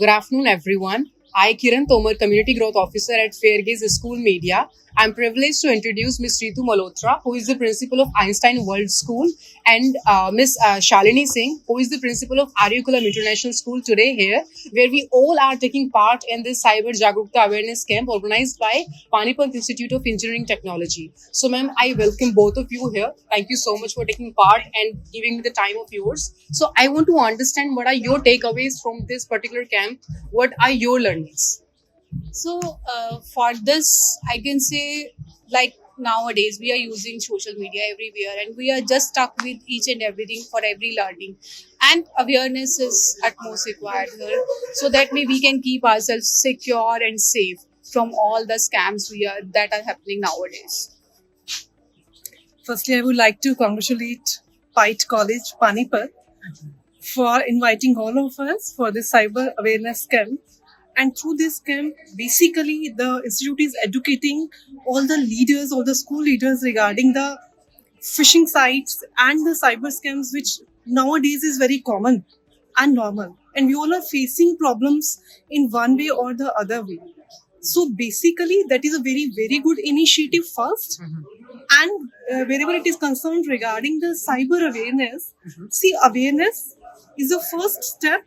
Good afternoon, everyone. I, Kiran Tomar, Community Growth Officer at Fairgaze School Media. I'm privileged to introduce Ms. Ritu Malhotra, who is the principal of Einstein World School, and Ms. Shalini Singh, who is the principal of Aryukulam International School today here, where we all are taking part in this Cyber Jagrukta Awareness Camp organized by Panipat Institute of Engineering Technology. So, ma'am, I welcome both of you here. Thank you so much for taking part and giving me the time of yours. So, I want to understand what are your takeaways from this particular camp. What are your learnings? For this, I can say, like nowadays, we are using social media everywhere and we are just stuck with each and everything for every learning. And awareness is at most required here so that we can keep ourselves secure and safe from all the scams that are happening nowadays. Firstly, I would like to congratulate Pite College, Panipat, for inviting all of us for this cyber awareness camp. And through this camp, basically, the institute is educating all the leaders, all the school leaders regarding the phishing sites and the cyber scams, which nowadays is very common and normal. And we all are facing problems in one way or the other way. So basically, that is a very, very good initiative first. And wherever it is concerned regarding the cyber awareness, see, awareness is the first step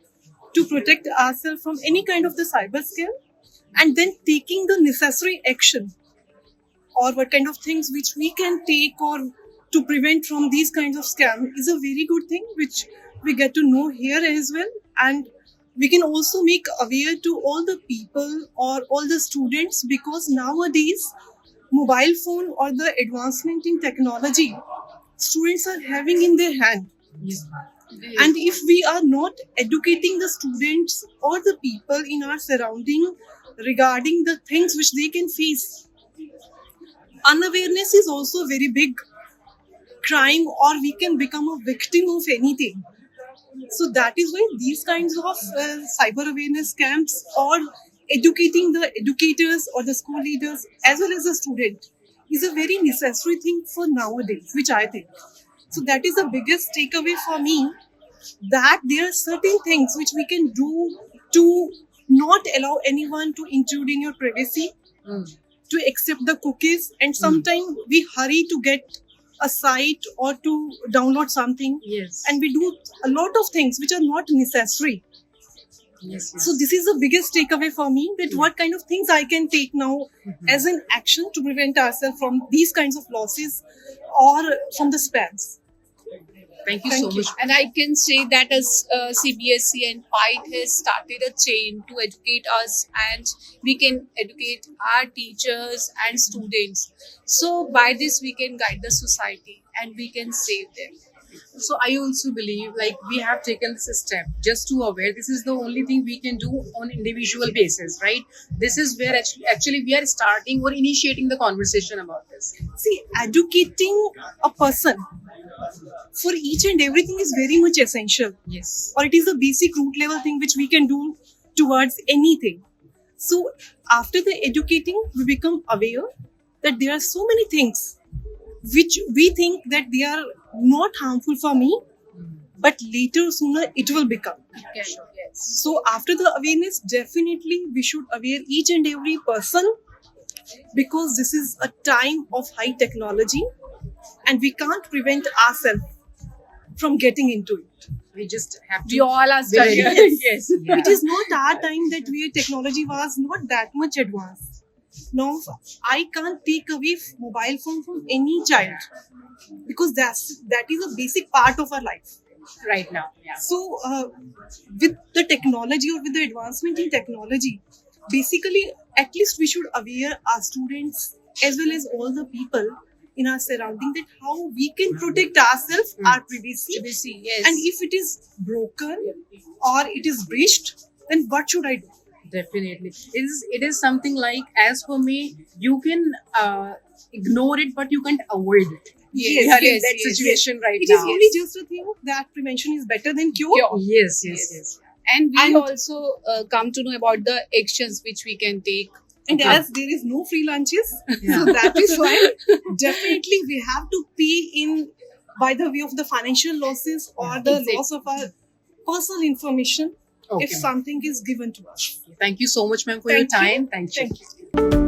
to protect ourselves from any kind of the cyber scam, and then taking the necessary action or what kind of things which we can take or to prevent from these kinds of scam is a very good thing which we get to know here as well. And we can also make aware to all the people or all the students, because nowadays mobile phone or the advancement in technology students are having in their hand. And if we are not educating the students or the people in our surrounding regarding the things which they can face, unawareness is also a very big crime, or we can become a victim of anything. So that is why these kinds of cyber awareness camps or educating the educators or the school leaders as well as the student is a very necessary thing for nowadays, which I think. So that is the biggest takeaway for me, that there are certain things which we can do to not allow anyone to intrude in your privacy, to accept the cookies, and sometimes we hurry to get a site or to download something, Yes. and we do a lot of things which are not necessary. Yes. So this is the biggest takeaway for me, that what kind of things I can take now as an action to prevent ourselves from these kinds of losses or from the spams. Thank you Thank so you. much. And I can say that as CBSE and PITE has started a chain to educate us, and we can educate our teachers and students. So by this we can guide the society and we can save them. So I also believe like we have taken this step just to aware. This is the only thing we can do on individual basis, right? This is where actually we are starting or initiating the conversation about this. See, educating a person for each and everything is very much essential, Yes. or it is a basic root level thing which we can do towards anything. So after the educating, we become aware that there are so many things which we think that they are not harmful for me, but later sooner it will become. Yes. So after the awareness, definitely we should aware each and every person, because this is a time of high technology and we can't prevent ourselves from getting into it. We just have to. We all are Very- studying. Yes. It is not our time that where technology was not that much advanced. Now, I can't take away mobile phone from any child, because that is a basic part of our life. Right now. Yeah. So, with the technology or with the advancement in technology, basically, at least we should aware our students as well as all the people in our surrounding that how we can protect ourselves, our privacy. CBSE, yes. And if it is broken or it is breached, then what should I do? Definitely. It is something like, as for me, you can ignore it, but you can't avoid it. Yes, We are in yes, that yes, situation right It now. is only just a thing that prevention is better than cure. Cure. Yes, yes, Yes. yes. And we And- also come to know about the actions which we can take. And Okay. as there is no free lunches, Yeah. so that is why definitely we have to pay in by the way of the financial losses or the Exactly. loss of our personal information Okay, if ma'am. something is given to us. Thank you so much, ma'am, for your Thank you. time. Thank you. Thank you.